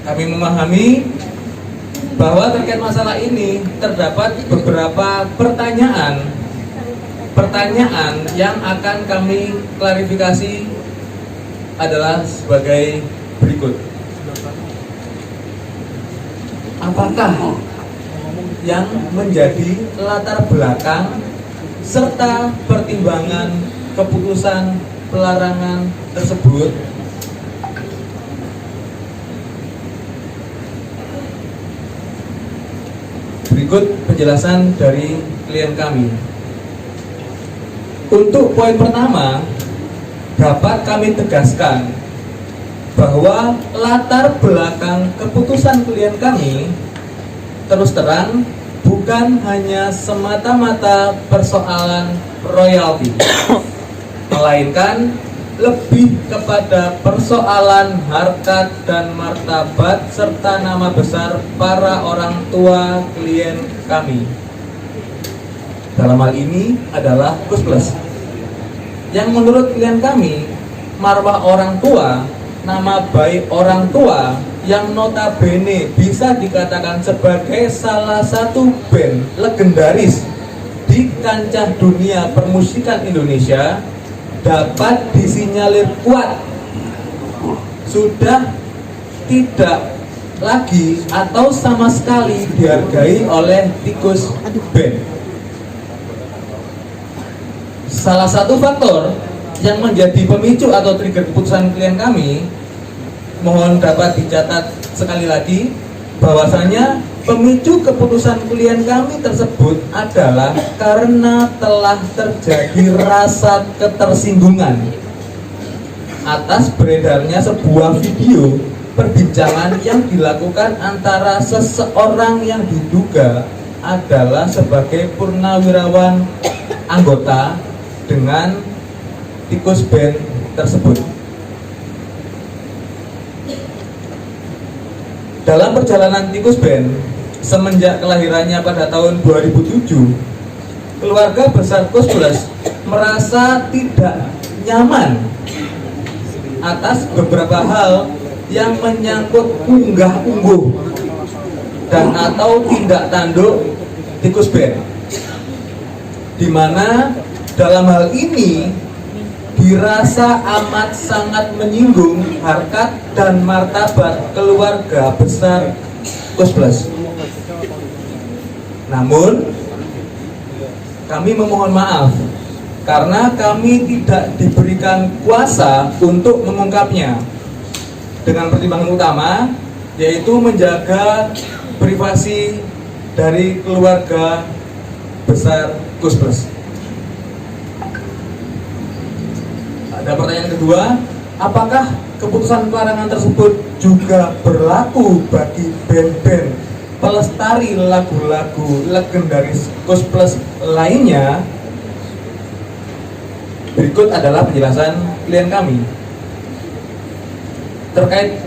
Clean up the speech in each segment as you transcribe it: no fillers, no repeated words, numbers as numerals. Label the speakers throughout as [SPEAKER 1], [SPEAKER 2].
[SPEAKER 1] Kami memahami bahwa terkait masalah ini terdapat beberapa pertanyaan yang akan kami klarifikasi adalah sebagai berikut. Apakah yang menjadi latar belakang serta pertimbangan keputusan pelarangan tersebut? Berikut penjelasan dari klien kami. Untuk poin pertama, dapat kami tegaskan bahwa latar belakang keputusan klien kami terus terang bukan hanya semata-mata persoalan royalti, melainkan lebih kepada persoalan harkat dan martabat serta nama besar para orang tua klien kami. Dalam hal ini adalah Gus Plus, yang menurut klien kami, marwah orang tua, nama baik orang tua yang notabene bisa dikatakan sebagai salah satu band legendaris di kancah dunia permusikan Indonesia dapat disinyalir kuat sudah tidak lagi atau sama sekali dihargai oleh tikus band. Salah satu faktor yang menjadi pemicu atau trigger keputusan klien kami, mohon dapat dicatat sekali lagi bahwasanya pemicu keputusan klien kami tersebut adalah karena telah terjadi rasa ketersinggungan atas beredarnya sebuah video perbincangan yang dilakukan antara seseorang yang diduga adalah sebagai purnawirawan anggota dengan tikus band tersebut. Dalam perjalanan tikus band semenjak kelahirannya pada tahun 2007, keluarga besar Gus Plus merasa tidak nyaman atas beberapa hal yang menyangkut unggah-ungguh dan atau tindak tanduk tikus band, di mana dalam hal ini dirasa amat sangat menyinggung harkat dan martabat keluarga besar Gus Plus. Namun kami memohon maaf karena kami tidak diberikan kuasa untuk mengungkapnya, dengan pertimbangan utama yaitu menjaga privasi dari keluarga besar Gus Plus. Ada pertanyaan kedua, apakah keputusan pelarangan tersebut juga berlaku bagi band-band pelestari lagu-lagu legendaris Gus Plus lainnya? Berikut adalah penjelasan klien kami. Terkait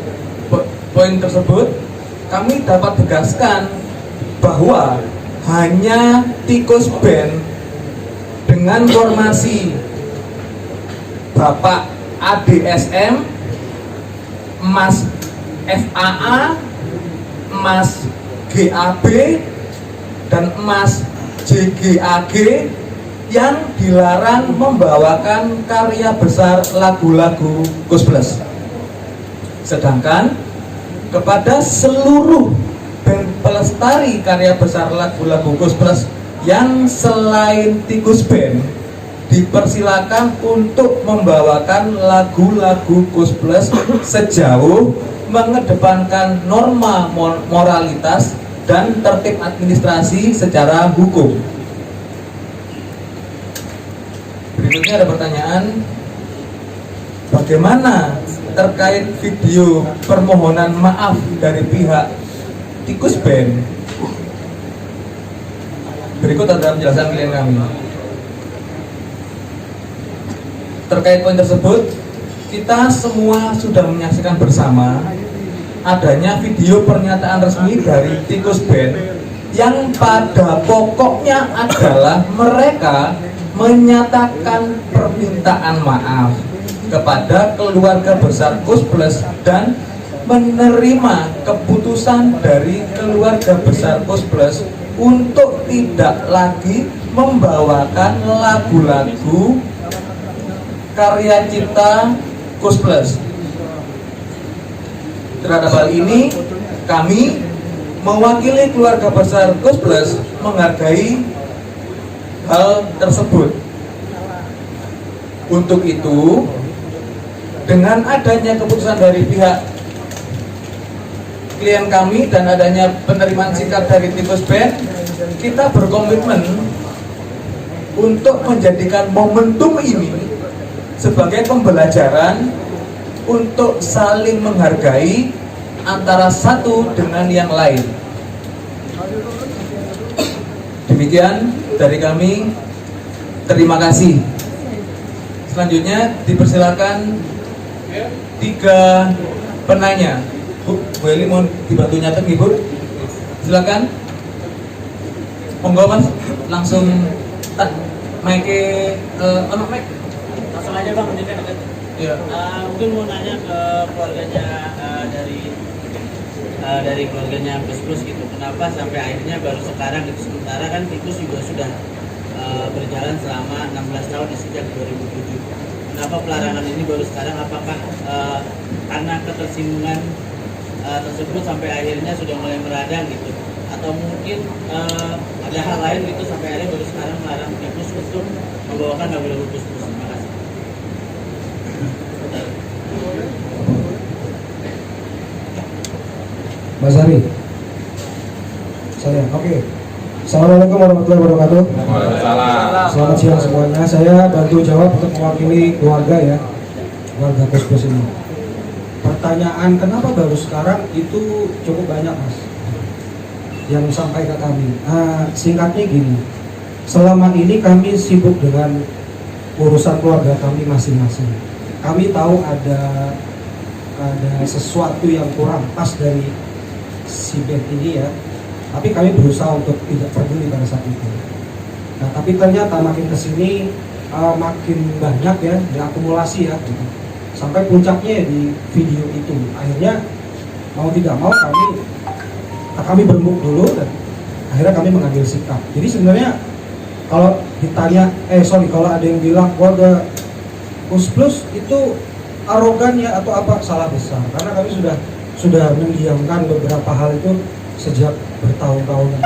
[SPEAKER 1] poin tersebut, kami dapat tegaskan bahwa hanya tikus band dengan formasi Bapak ADSM, Mas FAA, Mas GAB, dan Mas JGAG yang dilarang membawakan karya besar lagu-lagu Gus Plus. Sedangkan kepada seluruh band pelestari karya besar lagu-lagu Gus Plus yang selain tikus band dipersilakan untuk membawakan lagu-lagu Gus Plus sejauh mengedepankan norma moralitas dan tertib administrasi secara hukum. Berikutnya ada pertanyaan, bagaimana terkait video permohonan maaf dari pihak tikus band? Berikut adalah penjelasan klien kami. Terkait poin tersebut, kita semua sudah menyaksikan bersama adanya video pernyataan resmi dari tikus band yang pada pokoknya adalah mereka menyatakan permintaan maaf kepada keluarga besar Gus Plus dan menerima keputusan dari keluarga besar Kus Plus untuk tidak lagi membawakan lagu-lagu karya cipta Kus Plus. Terhadap hal ini, kami mewakili keluarga besar Kus Plus menghargai hal tersebut. Untuk itu, dengan adanya keputusan dari pihak klien kami dan adanya penerimaan sikap dari Tikus Band, kita berkomitmen untuk menjadikan momentum ini sebagai pembelajaran untuk saling menghargai antara satu dengan yang lain. Demikian dari kami, terima kasih. Selanjutnya dipersilakan 3 penanya. Bu Eli mau dibantu nyatet Ibu? Silakan. Monggo Mas, langsung mic mic.
[SPEAKER 2] Langsung aja Bang, dekat-dekat.
[SPEAKER 1] Ya.
[SPEAKER 2] Mungkin mau nanya ke keluarganya dari keluarganya Kus Plus gitu. Kenapa sampai akhirnya baru sekarang gitu? Sementara kan Tikus juga sudah berjalan selama 16 tahun sejak 2007. Kenapa pelarangan ini baru sekarang? Apakah karena ketersinggungan tersebut sampai akhirnya sudah mulai meradang gitu? Atau mungkin ada hal lain gitu sampai akhirnya baru sekarang melarang Tikus untuk membawakan lagu-lagu Kus Plus? Terima kasih.
[SPEAKER 3] Mas Ari, saya, oke. Assalamualaikum warahmatullahi wabarakatuh.
[SPEAKER 4] Waalaikumsalam.
[SPEAKER 3] Selamat siang semuanya. Saya bantu jawab untuk mewakili keluarga ya, keluarga Kus Plus ini. Pertanyaan kenapa baru sekarang itu cukup banyak Mas, yang sampai ke kami. Singkatnya gini, selama ini kami sibuk dengan urusan keluarga kami masing-masing. Kami tahu ada sesuatu yang kurang pas dari si band ini ya, tapi kami berusaha untuk tidak peduli pada saat itu. Nah tapi ternyata makin kesini makin banyak ya, diakumulasi ya, sampai puncaknya di video itu. Akhirnya mau tidak mau kami berembuk dulu dan akhirnya kami mengambil sikap. Jadi sebenarnya kalau ditanya, kalau ada yang bilang keluarga Kus Plus itu arogan ya atau apa, salah besar. Karena kami sudah mendiamkan beberapa hal itu sejak bertahun-tahun yang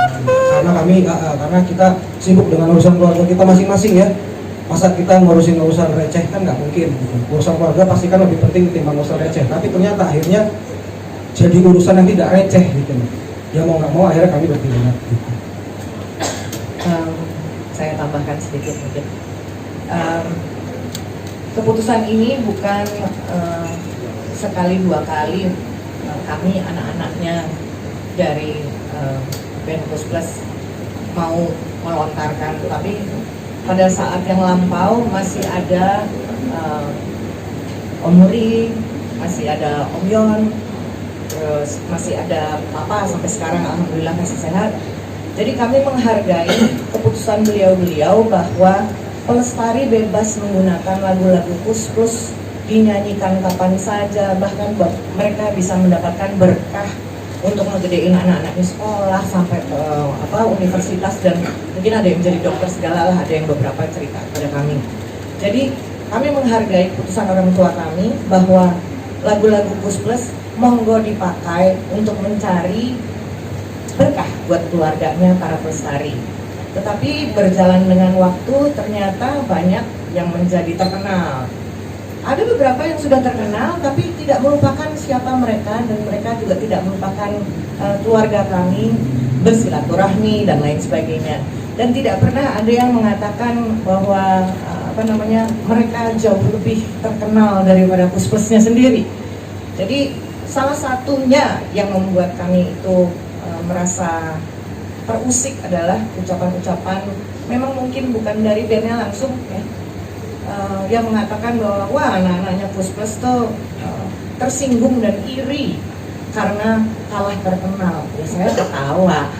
[SPEAKER 3] lalu. Karena kita sibuk dengan urusan keluarga kita masing-masing ya. Masa kita ngurusin urusan receh kan nggak mungkin gitu. Urusan keluarga pasti kan lebih penting ketimbang urusan receh. Tapi ternyata akhirnya jadi urusan yang tidak receh gitu. Ya mau nggak mau akhirnya kami berpilihan gitu.
[SPEAKER 5] Saya tambahkan sedikit mungkin. Keputusan ini bukan sekali dua kali kami anak-anaknya dari band Kus Plus mau melontarkan, tapi pada saat yang lampau masih ada Om Muri, masih ada Om Yon, terus masih ada Papa sampai sekarang alhamdulillah masih sehat. Jadi kami menghargai keputusan beliau-beliau bahwa pelestari bebas menggunakan lagu-lagu Kus Plus, dinyanyikan kapan saja, bahkan mereka bisa mendapatkan berkah untuk ngegedein anak-anak di sekolah sampai ke universitas, dan mungkin ada yang menjadi dokter segala lah, ada yang beberapa cerita pada kami. Jadi kami menghargai keputusan orang tua kami bahwa lagu-lagu Kus Plus monggo dipakai untuk mencari berkah buat keluarganya para pelestari. Tetapi berjalan dengan waktu ternyata banyak yang menjadi terkenal. Ada beberapa yang sudah terkenal tapi tidak melupakan siapa mereka, dan mereka juga tidak melupakan keluarga kami, bersilaturahmi dan lain sebagainya. Dan tidak pernah ada yang mengatakan bahwa mereka jauh lebih terkenal daripada Kus Plusnya sendiri. Jadi salah satunya yang membuat kami itu merasa terusik adalah ucapan-ucapan, memang mungkin bukan dari bandnya langsung ya, yang mengatakan bahwa wah anak-anaknya Kus Plus tuh tersinggung dan iri karena kalah terkenal. Ya saya ketawa,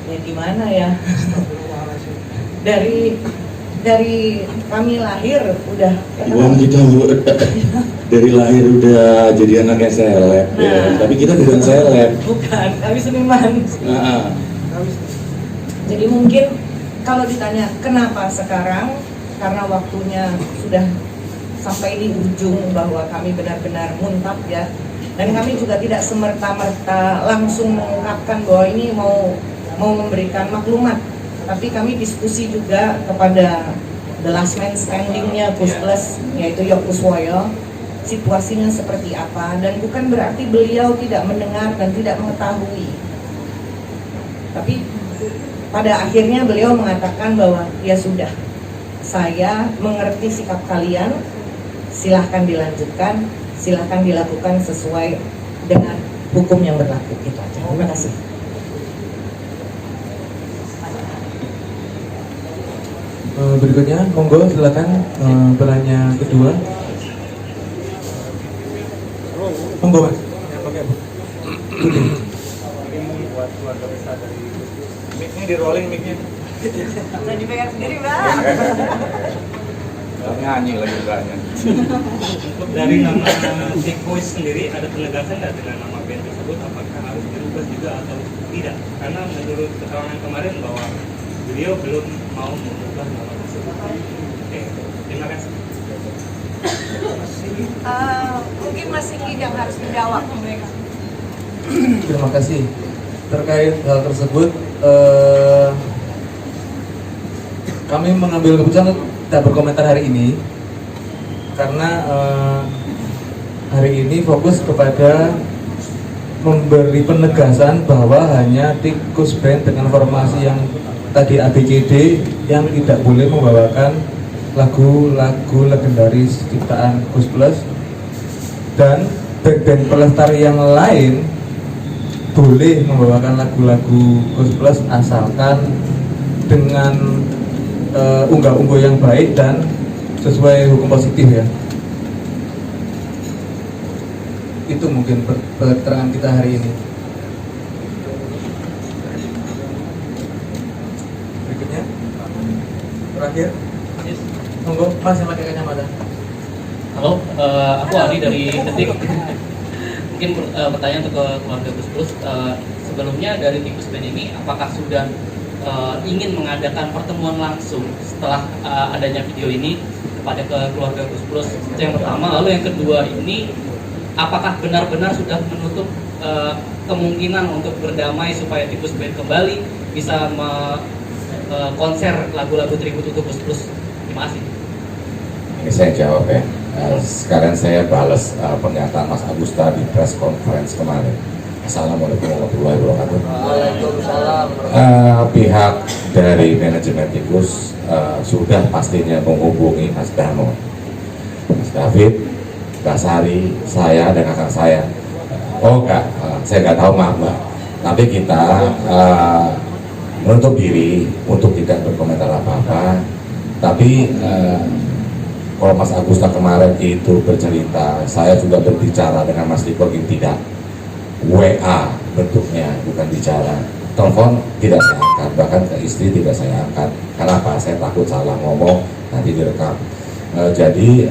[SPEAKER 5] ya gimana ya. dari kami lahir udah
[SPEAKER 4] Bukan kita Bu, dari lahir udah jadi anaknya seleb ya.
[SPEAKER 5] Nah.
[SPEAKER 4] Tapi kita bukan seleb.
[SPEAKER 5] bukan, kami seniman.
[SPEAKER 4] Nah,
[SPEAKER 5] Jadi mungkin kalau ditanya kenapa sekarang, karena waktunya sudah sampai di ujung bahwa kami benar-benar muntap ya. Dan kami juga tidak semerta-merta langsung mengungkapkan bahwa ini mau memberikan maklumat. Tapi kami diskusi juga kepada the last man standing-nya Gus Plus, yaitu Yok Kuswoyo, situasinya seperti apa. Dan bukan berarti beliau tidak mendengar dan tidak mengetahui. Tapi pada akhirnya beliau mengatakan bahwa ya sudah, saya mengerti sikap kalian, silahkan dilanjutkan, silahkan dilakukan sesuai dengan hukum yang berlaku. Itu aja. Terima kasih.
[SPEAKER 1] Berikutnya, monggo silakan penanya kedua. Monggo Mas.
[SPEAKER 6] Buat keluarga besar dari mic-nya di rolling mic-nya.
[SPEAKER 5] Saya dipegang sendiri, Mbak.
[SPEAKER 6] Nyanyi lagi beranya.
[SPEAKER 7] Untuk dari nama Tikus sendiri ada penegasan nggak dengan nama band tersebut, apakah harus dirubah juga atau tidak? Karena menurut keterangan kemarin bahwa beliau belum mau mengubah nama tersebut. Oke, terima kasih.
[SPEAKER 5] Mungkin Mas Singgi yang harus menjawab mereka.
[SPEAKER 1] Terima kasih. Terkait hal tersebut, kami mengambil keputusan untuk tidak berkomentar hari ini karena hari ini fokus kepada memberi penegasan bahwa hanya Tikus Band dengan formasi yang tadi ABCD yang tidak boleh membawakan lagu-lagu legendaris ciptaan Gus Plus, dan band-band pelestari yang lain boleh membawakan lagu-lagu Gus Plus asalkan dengan unggah-ungguh yang baik dan sesuai hukum positif ya. Itu mungkin keterangan kita hari ini. Berikutnya, terakhir, monggo Mas yang pakai kacamata.
[SPEAKER 8] Halo, aku Adi dari Detik. Mungkin pertanyaan untuk ke keluarga Gus Plus. Sebelumnya dari Tikus Band ini, apakah sudah ingin mengadakan pertemuan langsung setelah adanya video ini kepada ke keluarga Gus Plus? Itu yang pertama. Lalu yang kedua ini, apakah benar-benar sudah menutup kemungkinan untuk berdamai supaya Tikus Band kembali bisa konser lagu-lagu tribute untuk Gus Plus? Terima kasih.
[SPEAKER 4] ini saya jawab ya. Sekarang saya balas pernyataan Mas Agusta di press conference kemarin. Assalamualaikum warahmatullahi wabarakatuh.
[SPEAKER 1] Waalaikumsalam.
[SPEAKER 4] Pihak dari manajemen Tikus sudah pastinya menghubungi Mas Dano, Mas David, Mbak Sari, saya dan kakak saya. Oh enggak, saya nggak tahu maaf Mbak. Tapi kita menutup diri untuk tidak berkomentar apa-apa. Tapi kalau Mas Agusta kemarin itu bercerita, saya juga berbicara dengan Mas Tiko tidak. WA bentuknya, bukan bicara. Telepon tidak saya angkat, bahkan ke istri tidak saya angkat. Kenapa? Saya takut salah ngomong, nanti direkam. Jadi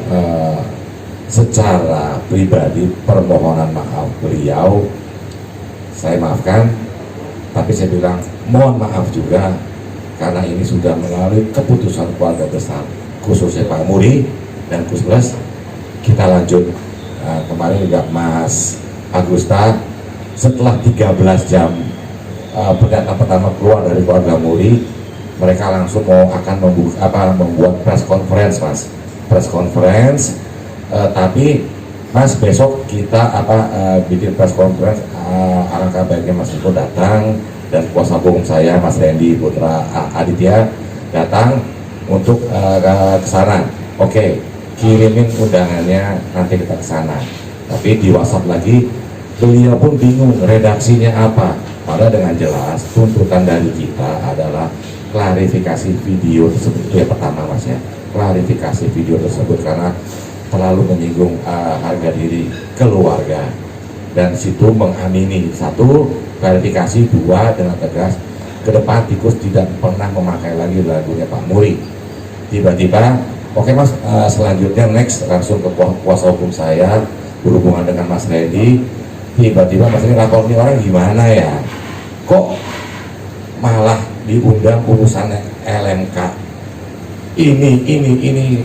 [SPEAKER 4] secara pribadi permohonan maaf beliau saya maafkan, tapi saya bilang mohon maaf juga karena ini sudah melalui keputusan keluarga besar, khususnya Pak Muri dan Gus Plus. Kita lanjut. Kemarin juga Mas Agusta setelah 13 jam pernyataan pertama keluar dari keluarga Muri, mereka langsung akan membuat press conference Mas, press conference. Tapi Mas besok kita bikin press conference, alangkah baiknya Mas Iko datang dan kuasa hukum saya Mas Randy Putra Aditya datang untuk ke sana. Oke, kirimin undangannya, nanti kita ke sana. Tapi di WhatsApp lagi beliau pun bingung redaksinya apa. Padahal dengan jelas tuntutan dari kita adalah klarifikasi video tersebut. Itu yang pertama Mas ya, klarifikasi video tersebut karena terlalu menyinggung harga diri keluarga, dan situ mengamini satu klarifikasi, dua dengan tegas ke depan Tikus tidak pernah memakai lagi lagunya Pak Muri. tiba-tiba oke mas, selanjutnya next langsung ke kuasa hukum saya berhubungan dengan Mas Reddy. Tiba-tiba Mas Reddy lapor, ini orang gimana ya, kok malah diundang urusan LMK ini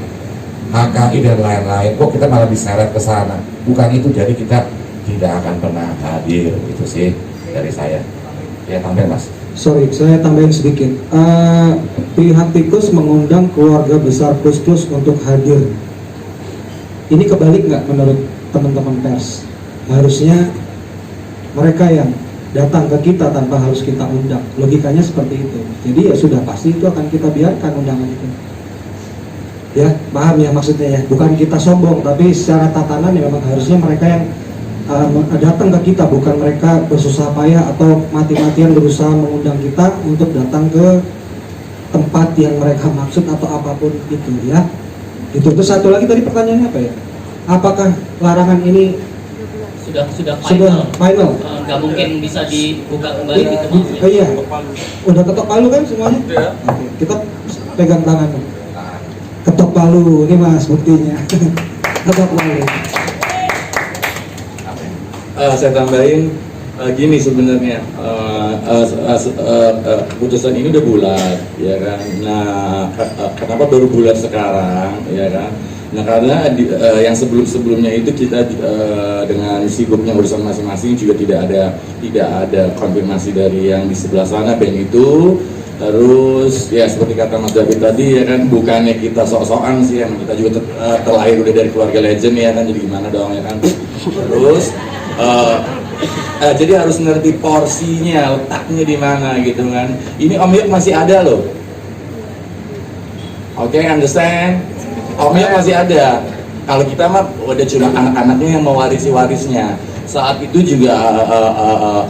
[SPEAKER 4] HKI dan lain-lain, kok kita malah diseret ke sana. Bukan itu, jadi kita tidak akan pernah hadir. Itu sih dari saya. Ya tambahin mas.
[SPEAKER 3] Sorry, saya tambahin sedikit. Pihak Tikus mengundang keluarga besar Plus untuk hadir. Ini kebalik nggak menurut teman-teman pers? Harusnya mereka yang datang ke kita tanpa harus kita undang. Logikanya seperti itu. Jadi ya sudah pasti itu akan kita biarkan undangan itu. Ya, paham ya maksudnya ya. Bukan kita sombong, tapi secara tatanan ya memang harusnya mereka yang datang ke kita, bukan mereka bersusah payah atau mati-matian berusaha mengundang kita untuk datang ke tempat yang mereka maksud atau apapun itu ya. Itu terus satu lagi tadi pertanyaannya apa ya? Apakah larangan ini
[SPEAKER 8] sudah final? Nggak mungkin bisa dibuka kembali gitu maksudnya?
[SPEAKER 3] Iya, udah ketok palu kan semuanya? Oke, kita pegang tangan. Ketok palu, ini mas buktinya. Ketok palu.
[SPEAKER 9] Saya tambahin gini sebenarnya, putusan ini udah bulat, ya kan. Nah, kenapa baru bulat sekarang, ya kan? Nah, karena yang sebelumnya itu kita dengan sibuknya urusan masing-masing juga tidak ada konfirmasi dari yang di sebelah sana band itu. Terus ya seperti kata Mas David tadi ya kan, bukannya kita sok-sokan sih, yang kita juga terlahir udah dari keluarga legend ya kan, jadi gimana dong ya kan. Terus jadi harus ngerti porsinya, letaknya di mana gitu kan. Ini Om Yuk masih ada loh. Oke, understand? Om Yuk masih ada. Kalau kita mah udah cuma anak-anaknya yang mewarisi warisnya. Saat itu juga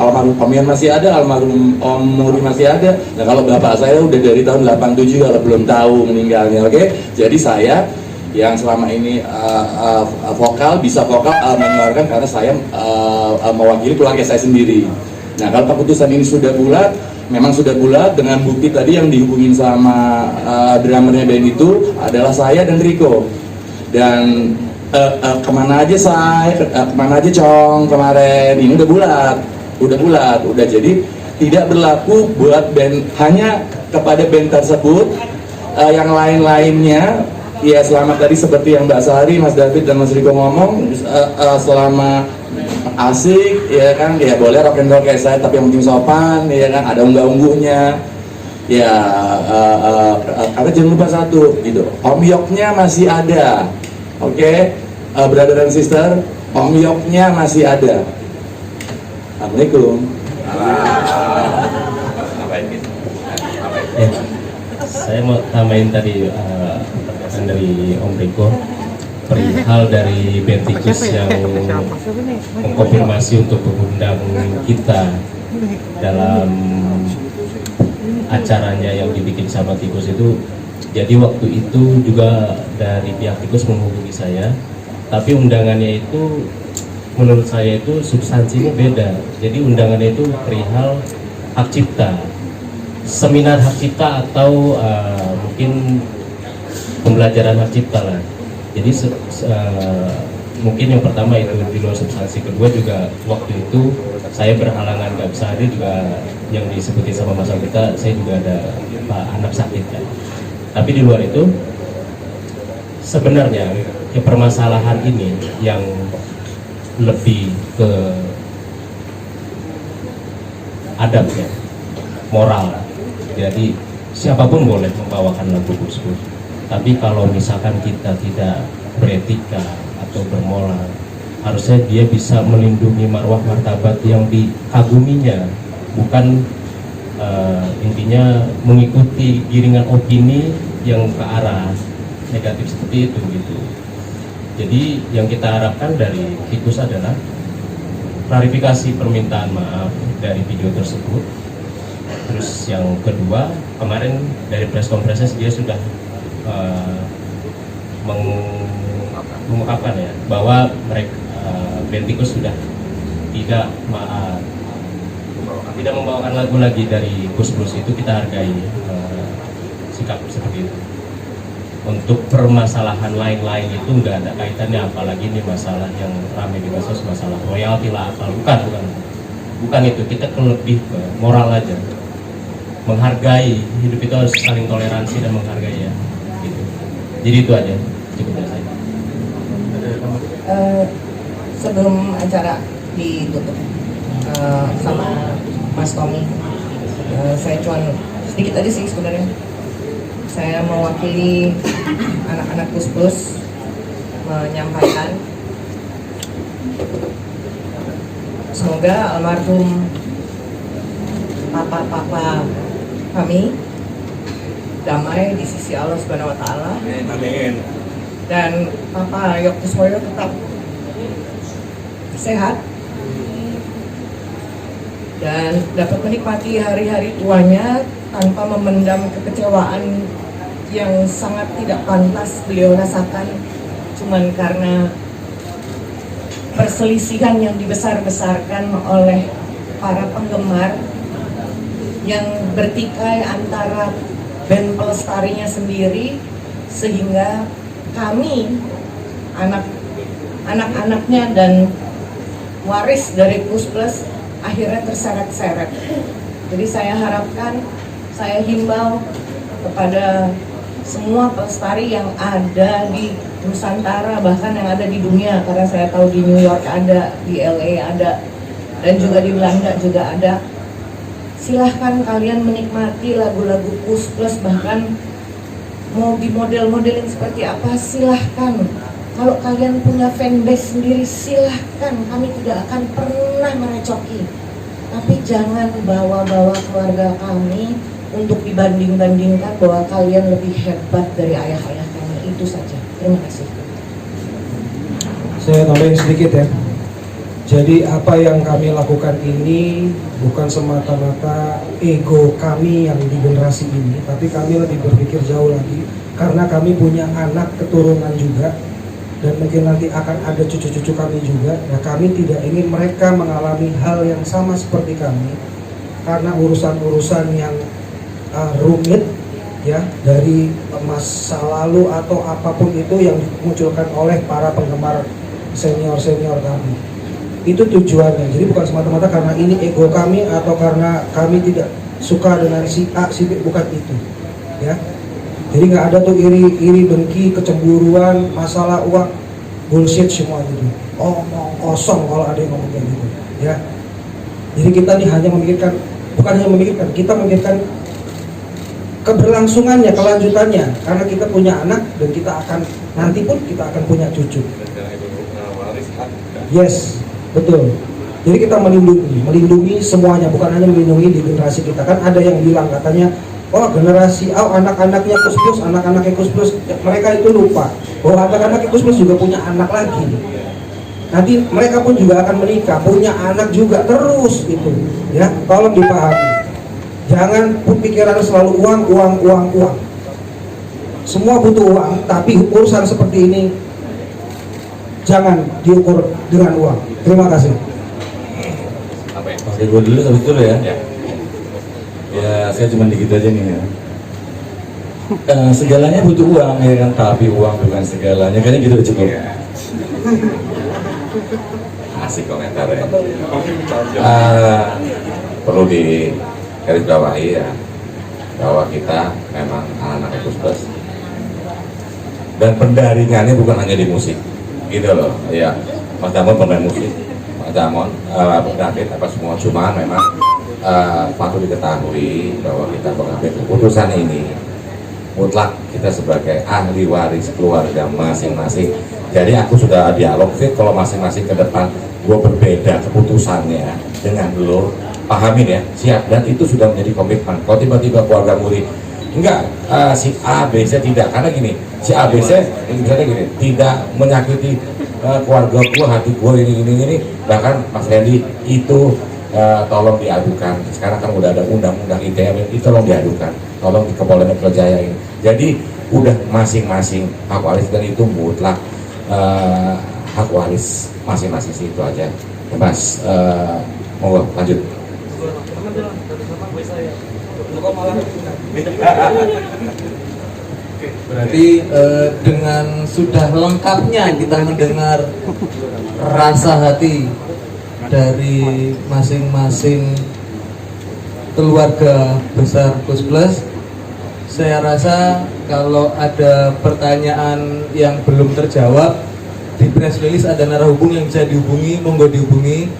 [SPEAKER 9] almarhum Om Yan masih ada, almarhum Om Muri masih ada. Nah kalau bapak saya udah dari tahun 87 kalau belum tahu meninggalnya, oke? Jadi saya yang selama ini bisa vokal menyuarakan karena saya mewakili keluarga saya sendiri. Nah kalau keputusan ini sudah bulat, memang sudah bulat dengan bukti tadi yang dihubungin sama drummernya band itu adalah saya dan Riko. Dan kemana aja Cong kemarin ini udah bulat, udah jadi tidak berlaku buat band, hanya kepada band tersebut. Yang lain-lainnya ya selama tadi seperti yang Mbak Sari, Mas David dan Mas Riko ngomong, selama asik ya kan, ya boleh rock and roll kayak saya tapi yang penting sopan ya kan, ada unggah-ungguhnya ya. Karena jangan lupa satu gitu, Om Yoknya masih ada. Oke, brother and sister, Om Yoknya masih ada. Assalamualaikum.
[SPEAKER 10] Ya, saya mau tambahin tadi perkataan dari Om Riko perihal dari band Tikus yang mengkonfirmasi untuk mengundang kita dalam acaranya yang dibikin sama Tikus itu. Jadi waktu itu juga dari pihak Tikus menghubungi saya, tapi undangannya itu menurut saya itu substansinya beda. Jadi undangannya itu perihal hak cipta, seminar hak cipta atau mungkin pembelajaran hak cipta lah. Jadi mungkin yang pertama itu di luar substansi. Kedua juga waktu itu saya berhalangan nggak bisa hadir, juga yang disebutin sama Mas Alvita, saya juga ada anak sakit kan. Tapi di luar itu sebenarnya permasalahan ini yang lebih ke adabnya, moral. Jadi siapapun boleh membawakan lagu Gus Dur, tapi kalau misalkan kita tidak beretika atau bermoral, harusnya dia bisa melindungi marwah martabat yang dikaguminya, bukan intinya mengikuti giringan opini yang ke arah negatif seperti itu gitu. Jadi yang kita harapkan dari Tikus adalah klarifikasi permintaan maaf dari video tersebut. Terus yang kedua, kemarin dari press conference dia sudah mengungkapkan ya bahwa mereka band Tikus sudah tidak membawakan lagu lagi dari Gus Plus. Itu kita hargai sikap seperti itu. Untuk permasalahan lain-lain itu nggak ada kaitannya, apalagi ini masalah yang ramai di medsos, masalah royalti lah apa, bukan itu. Kita lebih ke moral aja, menghargai, hidup itu harus saling toleransi dan menghargai ya gitu. Jadi itu aja, cukup dari saya.
[SPEAKER 5] Sebelum acara ditutup sama Mas Tommy, saya cuma sedikit aja sih sebenarnya. Saya mewakili anak-anak Kus-Plus menyampaikan semoga almarhum papa kami damai di sisi Allah Subhanahu wa taala.
[SPEAKER 7] Amin.
[SPEAKER 5] Dan Papa Yokuswoyo tetap sehat dan dapat menikmati hari-hari tuanya tanpa memendam kekecewaan yang sangat tidak pantas beliau rasakan cuman karena perselisihan yang dibesar-besarkan oleh para penggemar yang bertikai antara band pelestarinya sendiri, sehingga kami anak-anaknya dan waris dari Kus-Plus akhirnya terseret-seret. Jadi saya harapkan, saya himbau kepada semua pelestari yang ada di Nusantara, bahkan yang ada di dunia, karena saya tahu di New York ada, di LA ada, dan juga di Belanda juga ada. Silahkan kalian menikmati lagu-lagu Kus-Plus, bahkan mau di model-modelin seperti apa, silahkan. Kalau kalian punya fanbase sendiri, silahkan, kami tidak akan pernah merecoki. Tapi jangan bawa-bawa keluarga kami untuk dibanding-bandingkan bahwa kalian lebih hebat dari ayah-ayah kami. Itu saja. Terima kasih.
[SPEAKER 3] Saya tambahin sedikit ya. Jadi apa yang kami lakukan ini bukan semata-mata ego kami yang di generasi ini, tapi kami lebih berpikir jauh lagi karena kami punya anak keturunan juga dan mungkin nanti akan ada cucu-cucu kami juga. Nah, kami tidak ingin mereka mengalami hal yang sama seperti kami karena urusan-urusan yang rumit ya, dari masa lalu atau apapun itu yang dimunculkan oleh para penggemar senior-senior kami. Itu tujuannya. Jadi bukan semata-mata karena ini ego kami atau karena kami tidak suka dengan si A, si B, bukan itu ya. Jadi nggak ada tuh iri dengki, kecemburuan, masalah uang, bullshit semua gitu. Omong kosong kalau ada yang ngomong kayak gitu ya. Jadi kita nih hanya memikirkan, bukan hanya memikirkan, kita memikirkan keberlangsungannya, kelanjutannya, karena kita punya anak dan kita akan nanti pun kita akan punya cucu. Yes, betul. Jadi kita melindungi semuanya, bukan hanya melindungi di generasi kita. Kan ada yang bilang katanya, oh generasi anak-anaknya Kus-Plus, anak-anaknya Kus-Plus, ya, mereka itu lupa bahwa anak-anak Kus-Plus juga punya anak lagi. Nanti mereka pun juga akan menikah, punya anak juga terus itu. Ya, tolong dipahami. Jangan pikiran selalu uang. Semua butuh uang, tapi urusan seperti ini jangan diukur dengan uang. Terima kasih.
[SPEAKER 9] Oke, gue dulu habis itu ya. Ya, saya cuma dikit aja nih ya. Segalanya butuh uang ya kan, tapi uang bukan segalanya. Kayaknya gitu udah cukup.
[SPEAKER 4] Asik komentar ya. Perlu digarisbawahi ya bahwa kita memang anak-anak Kus-Plus dan pendaringannya bukan hanya di musik gitu loh ya. Mas Damon pemain musik, Mas Damon David apa semua, cuma memang patut diketahui bahwa kita mengambil keputusan ini mutlak kita sebagai ahli waris keluarga masing-masing. Jadi aku sudah dialog fit, kalau masing-masing ke depan gue berbeda keputusannya dengan lo, pahamin ya, siap, dan itu sudah menjadi komitmen. Kalau tiba-tiba keluarga murid enggak, si A, B, C tidak, karena gini, si A, B, C misalnya gini, tidak menyakiti keluarga gue, hati gue ini, bahkan Mas Randy itu tolong diadukan. Sekarang kan udah ada undang-undang ITE, itu tolong diadukan, tolong di Polda Metro Jaya ini. Jadi udah masing-masing hak waris dan itu mutlak hak waris masing-masing sih, itu aja. Mas, monggo lanjut.
[SPEAKER 1] Berarti dengan sudah lengkapnya kita mendengar rasa hati dari masing-masing keluarga besar Kus Plus, saya rasa kalau ada pertanyaan yang belum terjawab di press release ada narahubung yang bisa dihubungi, monggo dihubungi.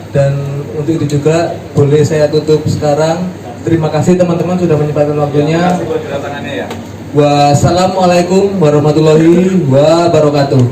[SPEAKER 1] Dan untuk itu juga boleh saya tutup sekarang. Terima kasih teman-teman sudah menyempatkan waktunya. Wassalamualaikum warahmatullahi wabarakatuh.